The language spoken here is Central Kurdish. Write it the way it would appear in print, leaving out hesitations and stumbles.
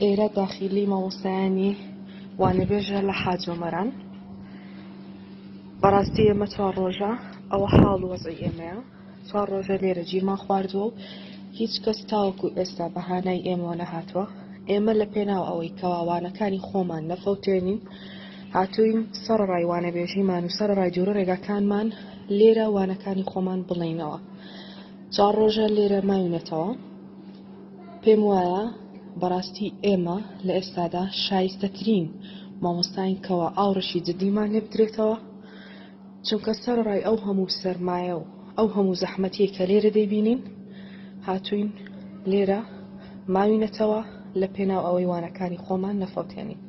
ئێرە داخیلی مامۆستایانی وانەبێژە لە حاجۆمەران. بەڕاستی ئێمە 4 ڕۆژە ئەوە حاڵ وەزعی ئێمەیە. 4 ڕۆژە لێرە گیرمان خواردووە و هیچ کەس تاوەکو ئێستا بەهانای ئێمەوە نەهاتووە. ئێمە لە پێناو ئەوەی کەواوانەکانی خۆمان نەفەوتێنین هاتووین سەرڕای وانەبێژیمان و سەرڕای جوورە ڕێگاکانمان لێرە وانەکانی خۆمان بڵێینەوە. 4 ڕۆژە لێرە ماوینێتەوە. پێم وایە بەڕاستی ئێمە لە ئێستادا شایستەترین مامۆستاین کەوە ئاوڕشی جدیمان لێ بدرێتەوە، چونکە سەرڕای ئەو هەموو سەرمایە و ئەو هەموو زەحمەتیە کە لێرە دەیبینین هاتووین لێرە ماوینەتەوە لە پێناو ئەوەی وانەکانی خۆمان نەفەوتێنین.